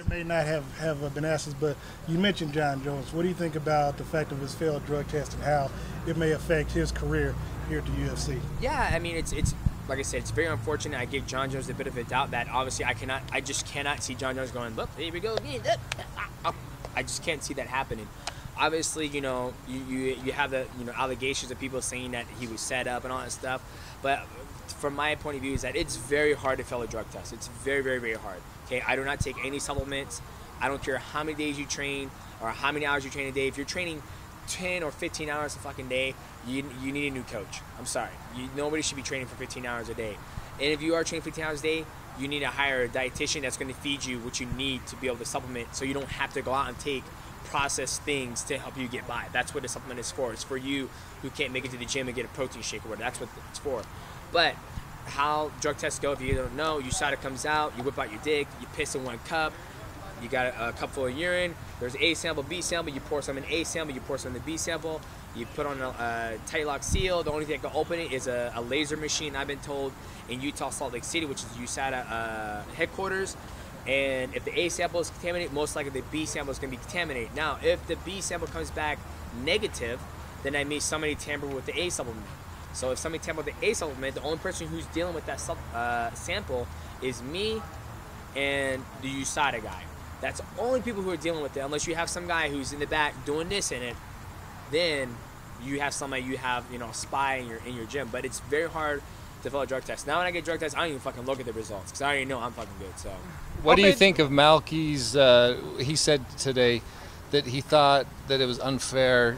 may not have been asked this, but you mentioned Jon Jones. What do you think about the fact of his failed drug test and how it may affect his career here at the UFC? Yeah, I mean, it's like I said, it's very unfortunate. I give Jon Jones a bit of a doubt that obviously I just cannot see Jon Jones going, look, here we go. I just can't see that happening. Obviously, you know, you have the, you know, allegations of people saying that he was set up and all that stuff, but from my point of view is that it's very hard to fail a drug test. It's very, very, very hard. Okay, I do not take any supplements. I don't care how many days you train or how many hours you train a day. If you're training 10 or 15 hours a fucking day, you need a new coach. I'm sorry. Nobody should be training for 15 hours a day. And if you are training 15 hours a day, you need to hire a dietitian that's going to feed you what you need to be able to supplement, so you don't have to go out and take processed things to help you get by. That's what the supplement is for. It's for you who can't make it to the gym and get a protein shake or whatever. That's what it's for. But how drug tests go, if you don't know, USADA comes out, you whip out your dick, you piss in one cup, you got a cup full of urine, there's A sample, B sample, you pour some in A sample, you pour some in the B sample, you put on a tight lock seal. The only thing that can open it is a laser machine, I've been told, in Utah, Salt Lake City, which is USADA headquarters. And if the A sample is contaminated, most likely the B sample is going to be contaminated. Now, if the B sample comes back negative, then that means somebody tampered with the A supplement. So if somebody tampered with the A supplement, the only person who's dealing with that sample is me and the USADA guy. That's the only people who are dealing with it. Unless you have some guy who's in the back doing this in it, then you have somebody, you have, you know, a spy in your gym. But it's very hard to fill a drug test. Now when I get drug tests, I don't even fucking look at the results because I already know I'm fucking good. So, what do you think of Malky's? He said today that he thought that it was unfair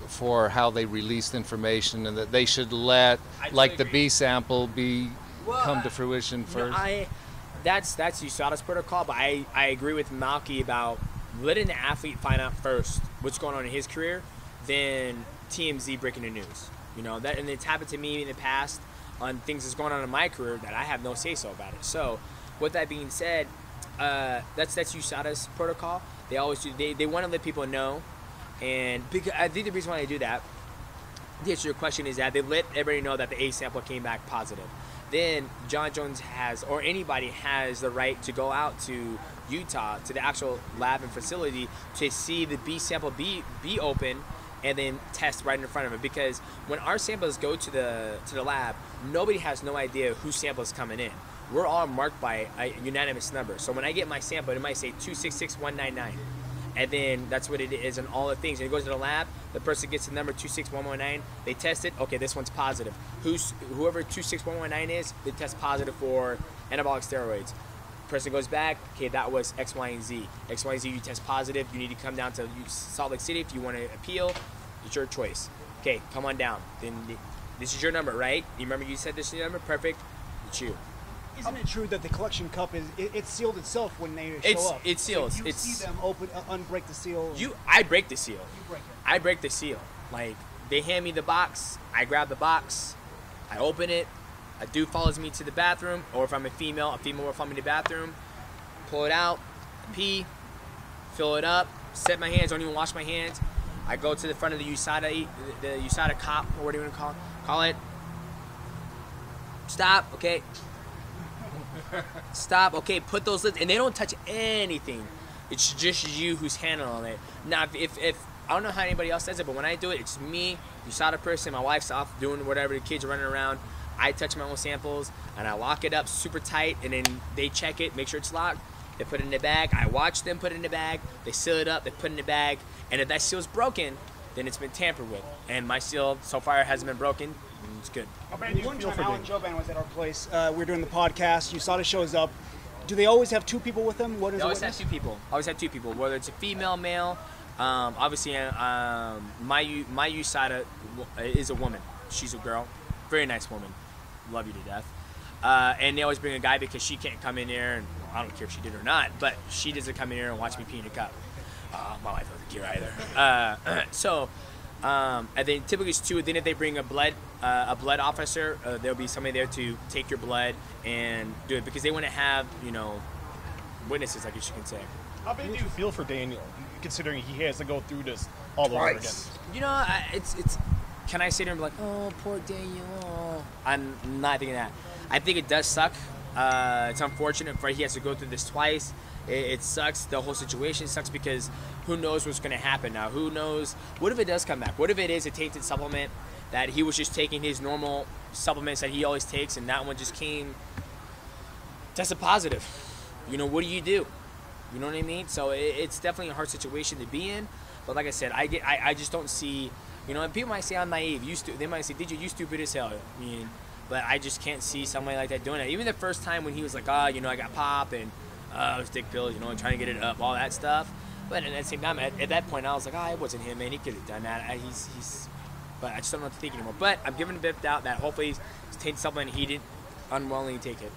for how they released information and that they should let the B sample come to fruition first. That's USADA's protocol, but I agree with Malky about letting the athlete find out first what's going on in his career than TMZ breaking the news. You know, that, and it's happened to me in the past on things that's going on in my career that I have no say-so about it. So, with that being said, that's USADA's protocol. They always do. They want to let people know, and because I think the reason why they do that, to answer your question, is that they let everybody know that the A sample came back positive. Then Jon Jones has, or anybody has, the right to go out to Utah, to the actual lab and facility, to see the B sample be open and then test right in front of it. Because when our samples go to the lab, nobody has no idea whose sample is coming in. We're all marked by a unanimous number. So when I get my sample, it might say 266199. And then that's what it is and all the things. And it goes to the lab, the person gets the number 26119, they test it, okay, this one's positive. Whoever 26119 is, they test positive for anabolic steroids. Person goes back, okay, that was X, Y, and Z. X, Y, and Z, you test positive, you need to come down to Salt Lake City if you want to appeal, it's your choice. Okay, come on down. Then this is your number, right? You remember you said this is your number? Perfect, it's you. Isn't it true that the collection cup it's sealed itself when they show up? It's sealed. So you see them open, unbreak the seal. I break the seal. You break it. I break the seal. Like, they hand me the box, I grab the box, I open it. A dude follows me to the bathroom, or if I'm a female will follow me to the bathroom. Pull it out, pee, fill it up, set my hands. Don't even wash my hands. I go to the front of the USADA cop, or what do you want to call it? Stop. Okay. Stop. Okay, put those lids, and they don't touch anything. It's just you who's handling it. Now, if I don't know how anybody else does it, but when I do it, it's me, USADA person, my wife's off doing whatever, the kids are running around. I touch my own samples, and I lock it up super tight, and then they check it, make sure it's locked. They put it in the bag. I watch them put it in the bag. They seal it up. They put it in the bag, and if that seal's broken, then it's been tampered with. And my seal so far hasn't been broken. It's good. One time, Alan Joban was at our place. We were doing the podcast. USADA shows up. Do they always have two people with them? They always have two people. Always have two people, whether it's a female, male. Obviously, my USADA is a woman. She's a girl. Very nice woman. Love you to death. And they always bring a guy because she can't come in there, and I don't care if she did or not, but she doesn't come in here and watch me pee in a cup. My wife doesn't care either. And then typically it's two. Then if they bring a blood officer, there'll be somebody there to take your blood and do it because they want to have, witnesses, I guess you can say. How big do you feel for Daniel, considering he has to go through this all over again? It's. Can I sit there and be like, oh, poor Daniel? Oh. I'm not thinking that. I think it does suck It's unfortunate for he has to go through this twice. It sucks. The whole situation sucks because who knows what's going to happen now? Who knows? What if it does come back? What if it is a tainted supplement that he was just taking his normal supplements that he always takes, and that one just came tested positive? You know, what do? You know what I mean? So it's definitely a hard situation to be in. But like I said, I just don't see. You know, and people might say I'm naive. They might say, "Did you stupid as hell?" I mean, but I just can't see somebody like that doing that. Even the first time when he was like, I got pop and stick pills, trying to get it up, all that stuff. But at the same time, at that point, I was like, it wasn't him, man. He could have done that. But I just don't know what to think anymore. But I'm giving a bit of doubt that hopefully he's taking something and he didn't unwillingly take it.